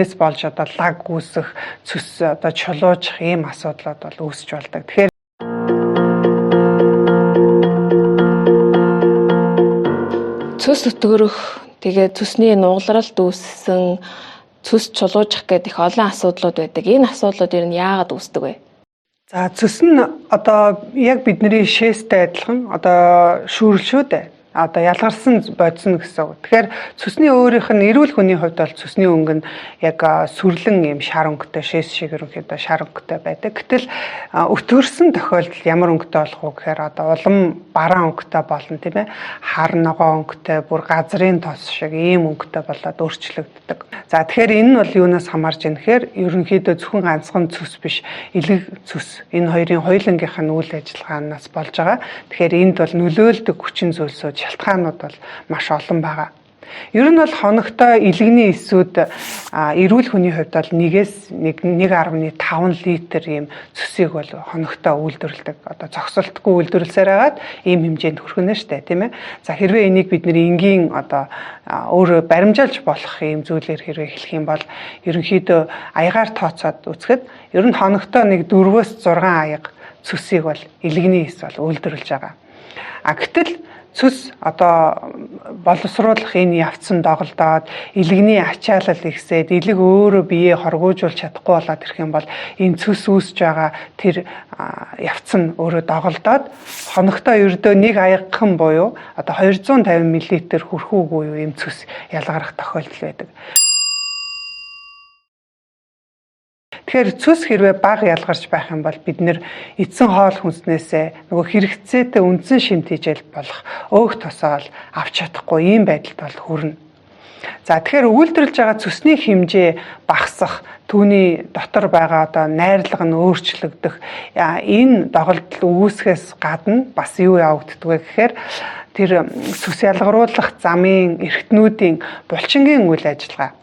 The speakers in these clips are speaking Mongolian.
Эс болж одоо лаг үүсэх, цус одоо чулуужих ийм асуудлууд бол үүсэж болдог. Тэгэхээр цус өтгөрөх, тэгээд цусны нугалралт үүссэн, цус чулуужих гэдэг их олон асуудлууд байдаг. Энэ асуудлууд ер нь яагаад үүсдэг вэ? за цус нь одоо яг бидний шээстэй адилхан одоо шүүрэл шүү дээ. Одоо ялгарсан бодсон гэсэн үг. Тэгэхээр цусны өөрийнх нь эрүүл хүний хувьд бол цусны өнгө нь яг сүрлэн юм шар өнгөтэй, шээс шиг ерөнхийдөө шар өнгөтэй байдаг. Гэтэл өтгөрсөн тохиолдолд ямар өнгөтэй болох вэ гэхээр одоо улам бараан өнгөтэй болно тийм ээ. Хар ногоо өнгөтэй, бүр газрын тос шиг ийм өнгөтэй болоод өөрчлөгддөг. За тэгэхээр энэ нь бол юунаас хамаарч байна гэхээр ерөнхийдөө зөвхөн ганцхан цус биш, элэг цус. Энэ хоёрын хоёулангийнх нь үйл ажиллагаанаас болж байгаа. Тэгэхээр энд бол нөлөөлдөг хүчин зүйлсүүд шалтгаанууд бол маш олон байгаа. Ер нь бол хоногтой илэгний эсүүд эрүүл хүний хувьд бол 1-1.5 литр ийм цусыг бол хоногтой үйлдвэрлэдэг. Одоо зогсолтгүй үйлдвэрлсээр хагаад ийм хэмжээнд хүрхэнэ штэ тийм ээ. За хэрвээ энийг бид энгийн одоо өөрөө баримжаалж болох ийм зүйлээр хэрвээ хэлэх юм бол ерөнхийдөө аягаар тооцоод үзэхэд ер нь хоногтой 4-6 аяга цусыг бол илэгний эс бол үйлдвэрлэж байгаа. Гэтэл цус одоо боловсруулах энэ явцсан доголдоод илэгний ачаалал ихсээд илэг өөрөө биеэ хоргоожуулж чадахгүй болоод ирэх юм бол энэ цус үүсэж байгаа тэр явц нь өөрөө доголдоод хоногтой ердөө 1 аягхан буюу одоо 250 мл хүрэх үгүй юу ийм цус ялгарах тохиолдол байдаг. Тэгэхээр цус хэрвээ бага ялгарч байх юм бол бид нэр эдсэн хоол хүнснээсээ нөгөө хэрэгцээтэй үндсэн шимт хижээл болох өөх тосоол авч чадахгүй ийм байдалд бол хүрнэ. За тэгэхээр үйлдвэрлэж байгаа цусны хэмжээ багасах, түүний дотор байгаа одоо найрлага нь өөрчлөгдөх энэ доголдол үүсгэхээс гадна бас юу явагддаг вэ гэхээр тэр цус ялгаруулах замын эрхтнүүдийн булчингийн үйл ажиллагаа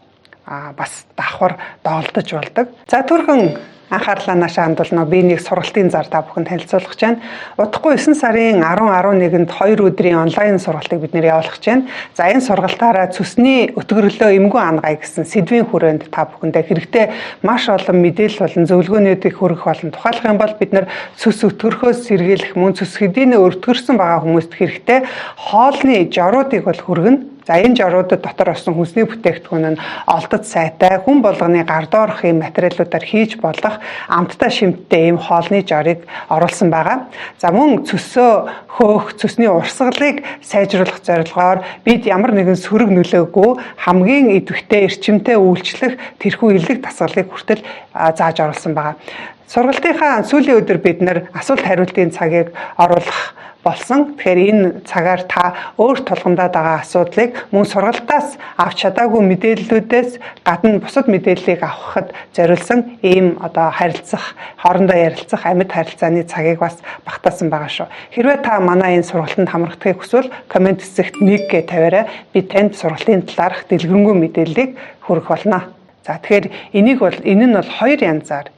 бас давхар доолдож болдог. За түрхэн анхаарлаа наашаа хандуулна. Би нэг сургалтын зар та бүхэнд танилцуулах гэж байна. Удахгүй 9 сарын 10-11-нд 2 өдрийн онлайн сургалтыг бид нэр явуулах гэж байна. За энэ сургалтаараа цусны өтгөрлөө эмгэн ангай гэсэн сэдвийн хүрээнд та бүхэндээ хэрэгтэй маш олон мэдээлэл болон зөвлөгөөнүүдийг хүргэх болон тухайлах юм бол бид нар цус өтгөрхөөс сэргийлэх мөн цус хэдийнэ өртгөрсөн байгаа хүмүүст хэрэгтэй хоолны жоруудыг бол хүргэнэ. За энэ жоруудад дотор орсон хүнсний бүтээгдэхүүн нь олдод сайтай хүн болгоны гар доорх ийм материалуудаар хийж болох амттай шимттэй ийм хоолны жорыг оруулсан байгаа. За мөн цөсөө хөөх, цөсний урсгалыг сайжруулах зорилгоор бид ямар нэгэн сөрөг нөлөөгүй хамгийн идэвхтэй эрчимтэй үйлчлэх тэрхүү элэг дасгалыг хүртэл зааж оруулсан байгаа. Сургалтынхаа сүүлийн өдөр бид нар асуулт хариултын цагийг оруулах болсон. Тэгэхээр энэ цагаар та өөр тулгамдаад байгаа асуудлыг мөн сургалтаас авч чадаагүй мэдээллүүдээс гадна бусад мэдээллийг авахад зориулсан ийм одоо харилцах, хоорондоо ярилцах амьд харилцааны цагийг бас багтаасан байгаа шүү. Хэрвээ та манай энэ сургалтанд хамрагдахыг хүсвэл комент хэсэгт 1 гэж тавиарай. Би танд сургалтын талаарх дэлгэрэнгүй мэдээллийг хүргэх болно. За тэгэхээр энэ нь бол 2 янзаар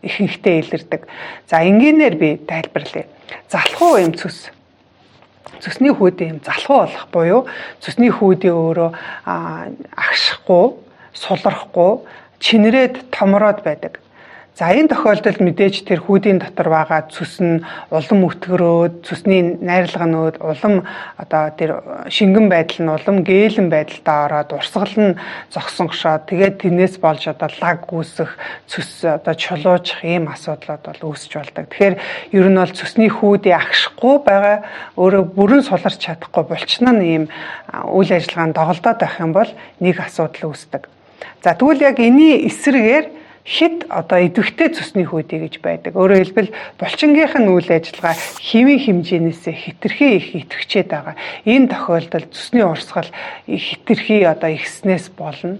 ихэнхдээ илэрдэг. За энгийнээр би тайлбарлая. Залхуу юм цусны хүүдийн юм залхуу болох буюу цусны хүүдийн өөрөө агшихгүй, сулрахгүй, чинрээд томроод байдаг. За энэ тохиолдолд мэдээж тэр хүүдийн дотор байгаа цус нь улам өтгөрөөд, цусны найрлага нь улам одоо тэр шингэн байдал нь улам гээлэн байдалтай ороод урсгал нь зогсонгошоод тэгээд тэрнээс болж одоо лаг үүсэх, цус одоо чулуужих ийм асуудлууд бол үүсэж болдог. Тэгэхээр ер нь бол цусны хүүдийн агшихгүй байгаа өөрөө бүрэн суларч чадахгүй булчин нь ийм үйл ажиллагаанд доголдоод байх юм бол нэг асуудал үүсдэг. За тэгвэл яг энэний эсрэгээр хит одоо идэвхтэй цусны хүүдий гэж байдаг. Өөрөөр хэлбэл булчингийнх нь үйл ажиллагаа хэвийн хэмжээнээс хэтэрхий их идэвхчээд байгаа. Энэ тохиолдолд цусны урсгал хэтэрхий одоо ихснээс болно.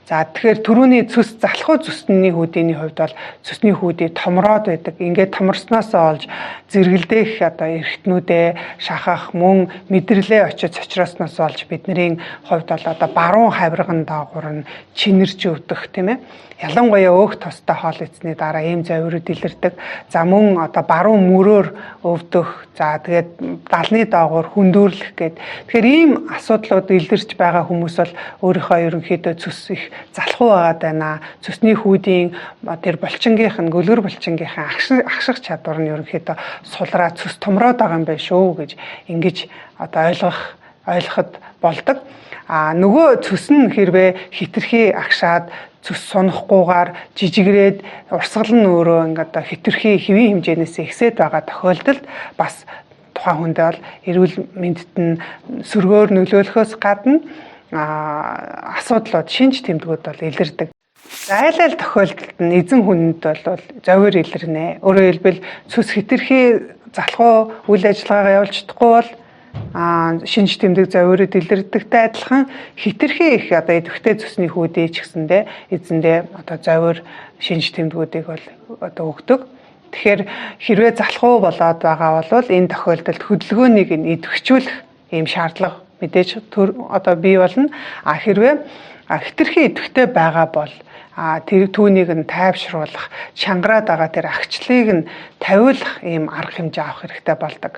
За тэгэхээр түрүүний цус залхуу цусны хүүдийн хувьд бол цусны хүүдий томроод байдаг. Ингээд томорсноос олж зэрэгэлдэх одоо эрхтнүүдээ шахах мөн мэдрэлээ очиж цочроосноос олж бидний хувьд бол одоо баруун хавирган доогуур нь чинэрч өвдөх тийм ээ. Ялангуяа өөх тостой хоол идсний дараа ийм завирууд илэрдэг. За мөн одоо баруун мөрөөр өвдөх, за тэгээд далны доогуур хүндүүрлэх гээд. Тэгэхээр ийм асуудлууд илэрч байгаа хүмүүс бол өөрийнхөө ерөнхийдөө цус их залхуу байгаад байна. Цусны хүүдийн тэр булчингийнх нь гөлгөр булчингийнхаа агших чадвар нь ерөнхийдөө сулраа цус томроод байгаа юм байна шүү гэж ингэж одоо ойлгоход болдог. Нөгөө цус нь хэрвээ хитрхи агшаад цус сунахгүйгээр жижигрээд урсгал нь өөрөө ингээд одоо хитрхи хэвийн хэмжээнээс ихсээд байгаа тохиолдолд бас тухайн хүндээ бол эрүүл мэндэд нь сөргөөр нөлөөлөхөөс гадна асуудлууд шинж тэмдгүүд бол илэрдэг. Айл тохиолдолд нь эзэн хүнд бол зовир илэрнэ. Өөрөөр хэлбэл цус хитрхи залхуу үйл ажиллагаагаа явуулж чадахгүй бол шинж тэмдэг завирууд илэрдэгтэй адилхан хитрхи их одоо идэвхтэй цусны хүүдээ ч гэсэндээ эзэндээ одоо завир шинж тэмдгүүдийг бол одоо өгдөг. Тэгэхээр хэрвээ залхуу болоод байгаа бол энэ тохиолдолд хөдөлгөөнийг нь идэвхжүүлэх ийм шаардлага мэдээж одоо бий болно. Хэрвээ хитрхи идэвхтэй байгаа бол тэр түүнийг нь тайвшруулах, чангараад байгаа тэр агчлыг нь тавиулах ийм арга хэмжээ авах хэрэгтэй болдог.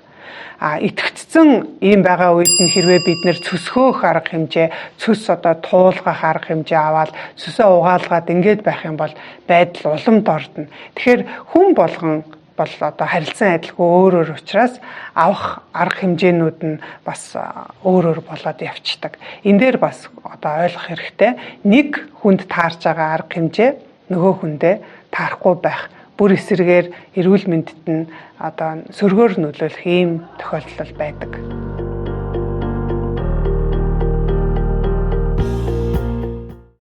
Итгэцсэн ийм байгаа үед нь хэрвээ бид нэр цөсгөөх арга хэмжээ, цөс одоо туулгах арга хэмжээ аваад цөсөө угаалгаад ингэж байх юм бол байдал уламд ордно. Тэгэхээр хүн болгон бол одоо харилцан адилгүй өөр учраас авах арга хэмжээнүүд нь бас өөр болоод явцдаг. Энэ дээр бас одоо ойлгох хэрэгтэй. Нэг хүнд таарж байгаа арга хэмжээ нөгөө хүндээ таарахгүй байх. Бүр эсрэгээр эрүүл мэндэд нь одоо сөргөөр нөлөөлөх ийм тохиолдол байдаг.